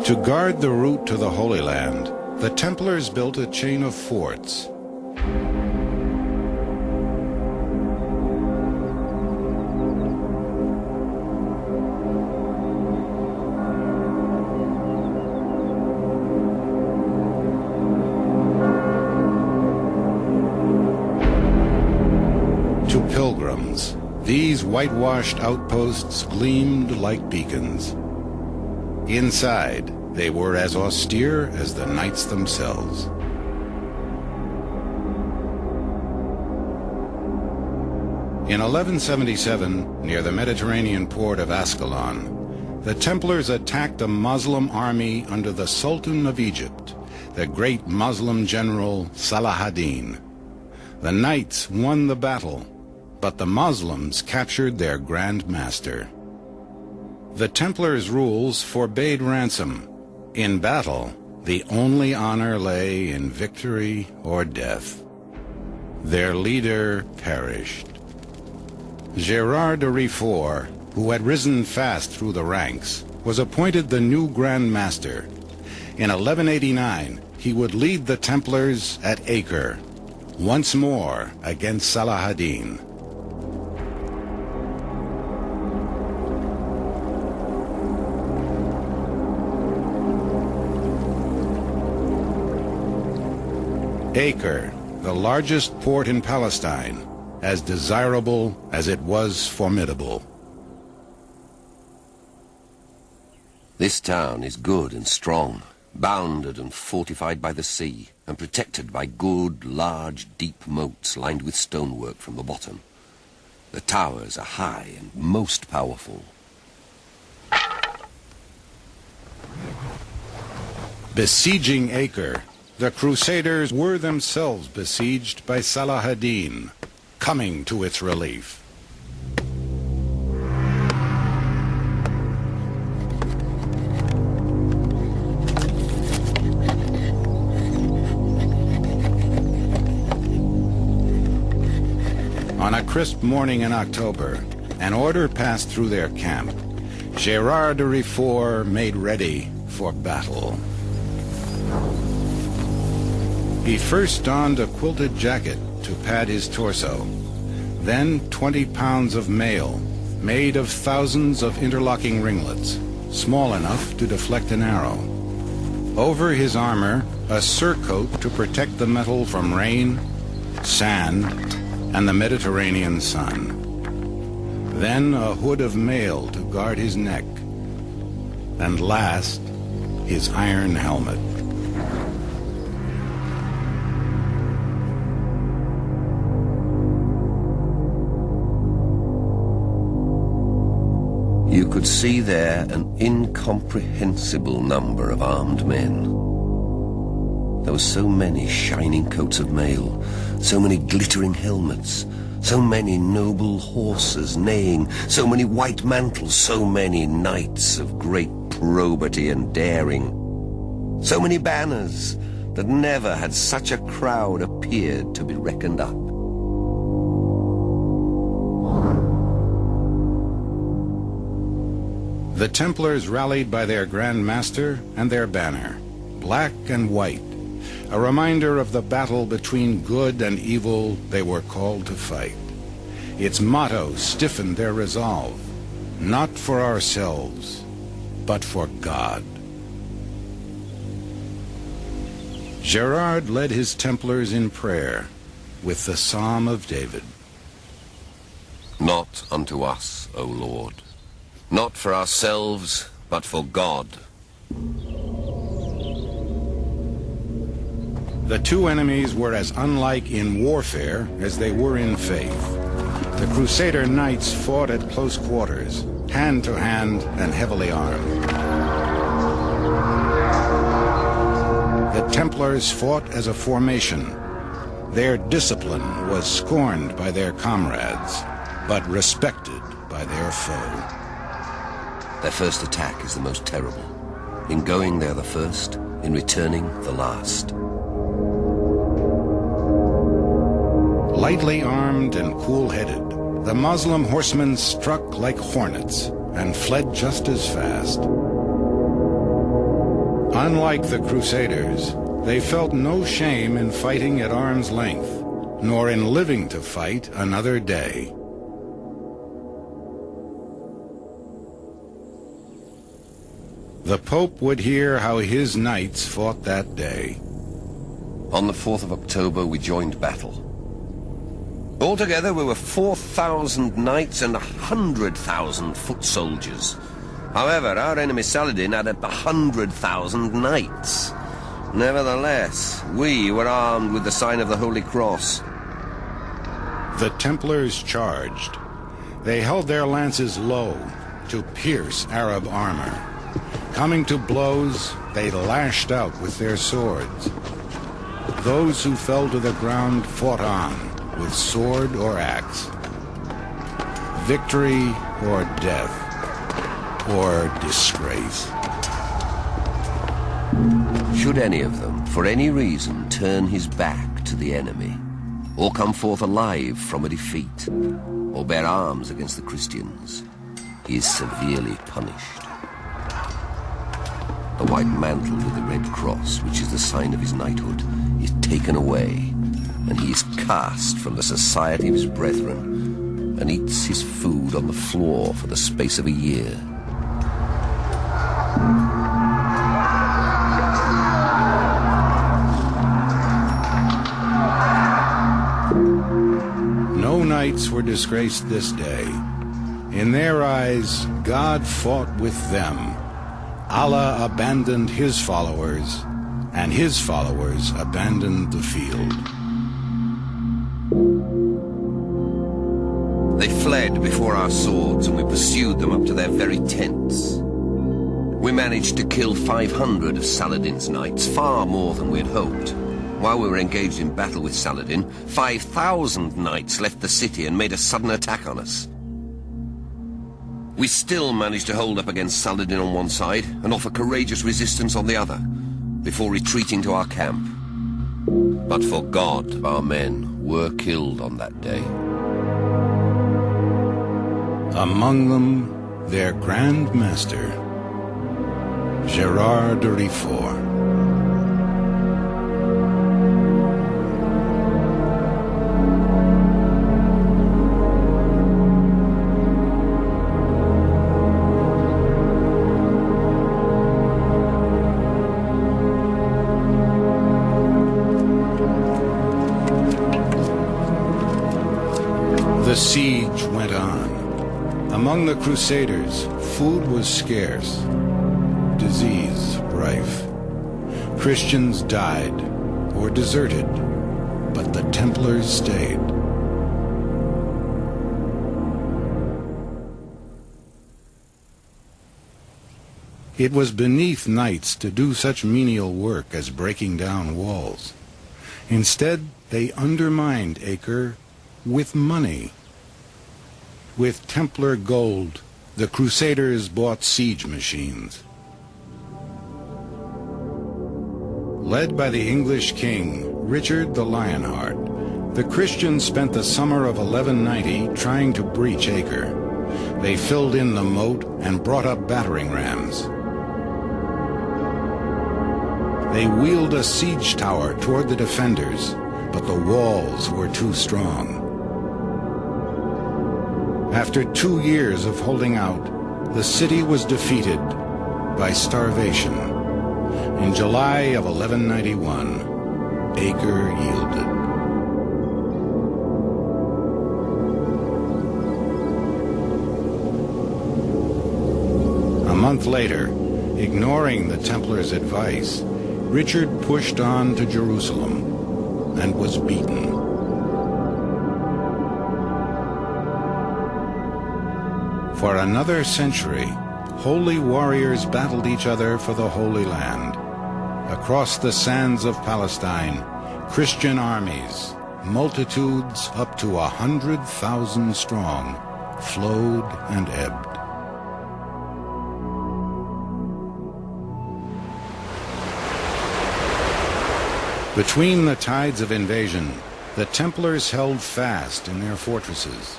To guard the route to the Holy Land, the Templars built a chain of forts. To pilgrims, these whitewashed outposts gleamed like beacons. Inside, they were as austere as the knights themselves. In 1177, near the Mediterranean port of Ascalon, the Templars attacked a Muslim army under the Sultan of Egypt, the great Muslim general Salah-ad-Din. The knights won the battle, but the Muslims captured their Grand Master. The Templars' rules forbade ransom. In battle, the only honor lay in victory or death. Their leader perished. Gerard de Riefort, who had risen fast through the ranks, was appointed the new Grand Master. In 1189, he would lead the Templars at Acre, once more against Salah-ad-Din. Acre, the largest port in Palestine, as desirable as it was formidable. This town is good and strong, bounded and fortified by the sea, and protected by good, large, deep moats lined with stonework from the bottom. The towers are high and most powerful. Besieging Acre, the Crusaders were themselves besieged by Salah-ad-Din, coming to its relief. On a crisp morning in October, an order passed through their camp. Gerard de Riefort made ready for battle. He first donned a quilted jacket to pad his torso, then 20 pounds of mail, made of thousands of interlocking ringlets, small enough to deflect an arrow. Over his armor, a surcoat to protect the metal from rain, sand, and the Mediterranean sun. Then a hood of mail to guard his neck, and last, his iron helmet. You could see there an incomprehensible number of armed men. There were so many shining coats of mail, so many glittering helmets, so many noble horses neighing, so many white mantles, so many knights of great probity and daring, so many banners that never had such a crowd appeared to be reckoned up. The Templars rallied by their Grand Master and their banner, black and white, a reminder of the battle between good and evil they were called to fight. Its motto stiffened their resolve, not for ourselves, but for God. Gerard led his Templars in prayer with the Psalm of David. Not unto us, O Lord, not for ourselves, but for God. The two enemies were as unlike in warfare as they were in faith. The Crusader knights fought at close quarters, hand to hand and heavily armed. The Templars fought as a formation. Their discipline was scorned by their comrades, but respected by their foe. Their first attack is the most terrible. In going, they're the first. In returning, the last. Lightly armed and cool-headed, the Muslim horsemen struck like hornets and fled just as fast. Unlike the Crusaders, they felt no shame in fighting at arm's length, nor in living to fight another day. The Pope would hear how his knights fought that day. On the 4th of October, we joined battle. Altogether, we were 4,000 knights and 100,000 foot soldiers. However, our enemy Saladin had 100,000 knights. Nevertheless, we were armed with the sign of the Holy Cross. The Templars charged. They held their lances low to pierce Arab armor. Coming to blows, they lashed out with their swords. Those who fell to the ground fought on, with sword or axe. Victory or death, or disgrace. Should any of them, for any reason, turn his back to the enemy, or come forth alive from a defeat, or bear arms against the Christians, he is severely punished. The white mantle with the red cross, which is the sign of his knighthood, is taken away, and he is cast from the society of his brethren, and eats his food on the floor for the space of a year. No knights were disgraced this day. In their eyes, God fought with them. Allah abandoned his followers, and his followers abandoned the field. They fled before our swords, and we pursued them up to their very tents. We managed to kill 500 of Saladin's knights, far more than we had hoped. While we were engaged in battle with Saladin, 5,000 knights left the city and made a sudden attack on us. We still managed to hold up against Saladin on one side and offer courageous resistance on the other, before retreating to our camp. But for God, our men were killed on that day. Among them, their Grand Master, Gerard de Riefort. The siege went on. Among the Crusaders, food was scarce, disease rife. Christians died or deserted, but the Templars stayed. It was beneath knights to do such menial work as breaking down walls. Instead, they undermined Acre with money. With Templar gold, the Crusaders bought siege machines. Led by the English king, Richard the Lionheart, the Christians spent the summer of 1190 trying to breach Acre. They filled in the moat and brought up battering rams. They wheeled a siege tower toward the defenders, but the walls were too strong. After 2 years of holding out, the city was defeated by starvation. In July of 1191, Acre yielded. A month later, ignoring the Templars' advice, Richard pushed on to Jerusalem and was beaten. For another century, holy warriors battled each other for the Holy Land. Across the sands of Palestine, Christian armies, multitudes up to 100,000 strong, flowed and ebbed. Between the tides of invasion, the Templars held fast in their fortresses.